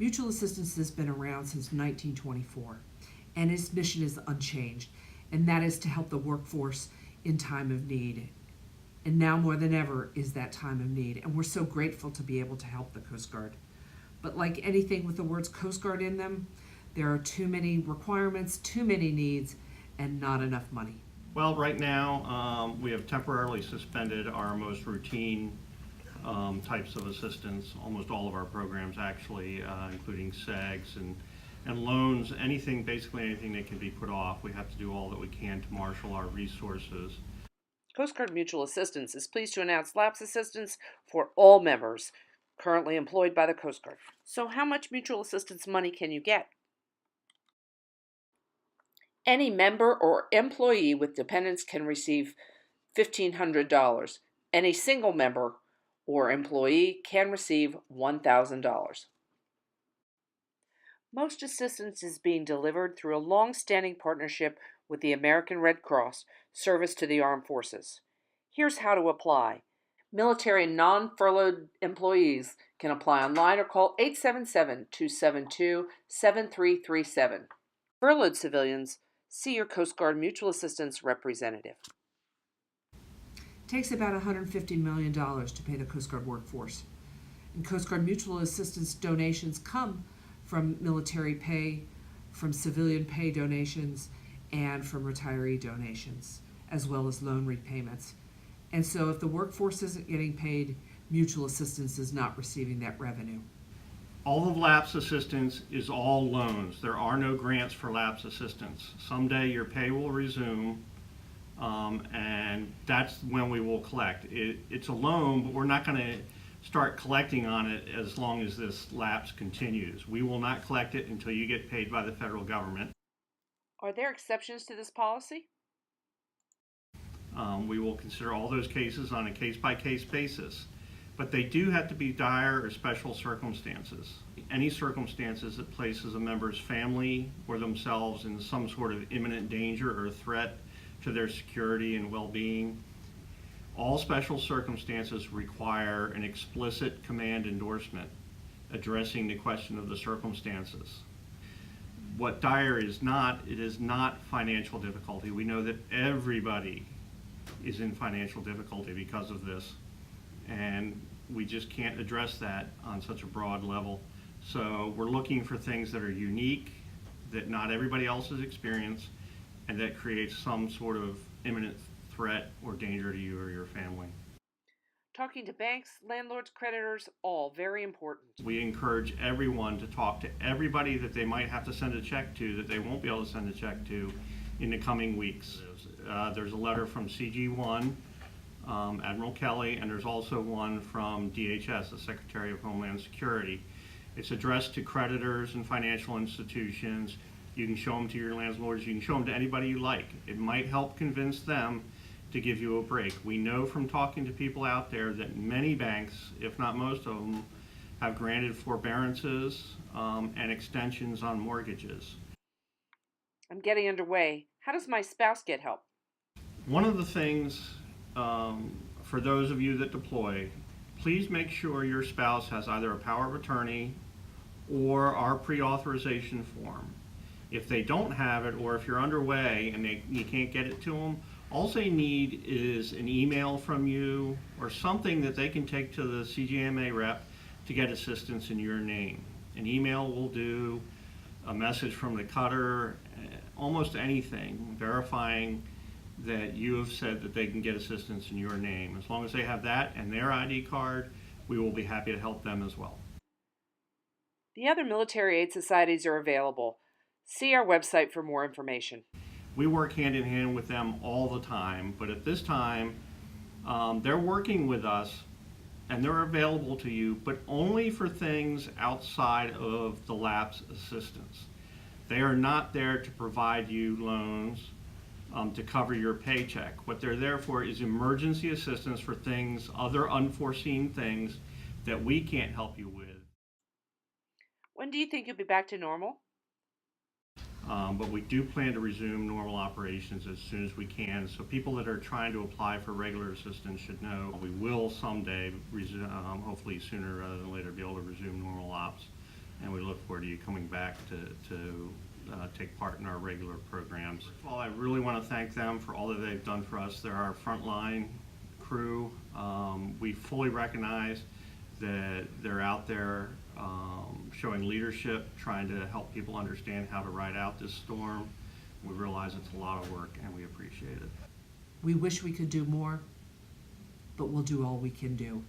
Mutual assistance has been around since 1924, and its mission is unchanged, and that is to help the workforce in time of need. And now more than ever is that time of need, and we're so grateful to be able to help the Coast Guard. But like anything with the words Coast Guard in them, there are too many requirements, too many needs, and not enough money. Well, right now, we have temporarily suspended our most routine types of assistance. Almost all of our programs actually, including SEGs and loans, basically anything that can be put off. We have to do all that we can to marshal our resources. Coast Guard Mutual Assistance is pleased to announce lapse assistance for all members currently employed by the Coast Guard. So how much mutual assistance money can you get? Any member or employee with dependents can receive $1,500. Any single member or employee can receive $1,000. Most assistance is being delivered through a long-standing partnership with the American Red Cross, Service to the Armed Forces. Here's how to apply. Military and non-furloughed employees can apply online or call 877-272-7337. Furloughed civilians, see your Coast Guard Mutual Assistance representative. It takes about $150 million to pay the Coast Guard workforce. And Coast Guard Mutual Assistance donations come from military pay, from civilian pay donations, and from retiree donations, as well as loan repayments. And so if the workforce isn't getting paid, mutual assistance is not receiving that revenue. All of lapse assistance is all loans. There are no grants for lapse assistance. Someday your pay will resume, and that's when we will collect. It's a loan, but we're not going to start collecting on it as long as this lapse continues. We will not collect it until you get paid by the federal government. Are there exceptions to this policy? We will consider all those cases on a case-by-case basis, but they do have to be dire or special circumstances. Any circumstances that places a member's family or themselves in some sort of imminent danger or threat to their security and well-being. All special circumstances require an explicit command endorsement addressing the question of the circumstances. What dire is not, it is not financial difficulty. We know that everybody is in financial difficulty because of this, and we just can't address that on such a broad level. So we're looking for things that are unique, that not everybody else has experienced, and that creates some sort of imminent threat or danger to you or your family. Talking to banks, landlords, creditors, all very important. We encourage everyone to talk to everybody that they might have to send a check to that they won't be able to send a check to in the coming weeks. There's a letter from CG1, Admiral Kelly, and there's also one from DHS, the Secretary of Homeland Security. It's addressed to creditors and financial institutions. You can show them to your landlords, you can show them to anybody you like. It might help convince them to give you a break. We know from talking to people out there that many banks, if not most of them, have granted forbearances and extensions on mortgages. I'm getting underway. How does my spouse get help? One of the things for those of you that deploy, please make sure your spouse has either a power of attorney or our pre-authorization form. If they don't have it, or if you're underway and you can't get it to them, all they need is an email from you or something that they can take to the CGMA rep to get assistance in your name. An email will do, a message from the cutter, almost anything verifying that you have said that they can get assistance in your name. As long as they have that and their ID card, we will be happy to help them as well. The other military aid societies are available. See our website for more information. We work hand in hand with them all the time, but at this time, they're working with us and they're available to you, but only for things outside of the lapse assistance. They are not there to provide you loans to cover your paycheck. What they're there for is emergency assistance for things, other unforeseen things that we can't help you with. When do you think you'll be back to normal? But we do plan to resume normal operations as soon as we can. So people that are trying to apply for regular assistance should know we will someday, hopefully sooner rather than later, be able to resume normal ops. and we look forward to you coming back to take part in our regular programs. First of all, I really want to thank them for all that they've done for us. They're our frontline crew. We fully recognize that they're out there showing leadership, trying to help people understand how to ride out this storm. We realize it's a lot of work, and we appreciate it. We wish we could do more, but we'll do all we can do.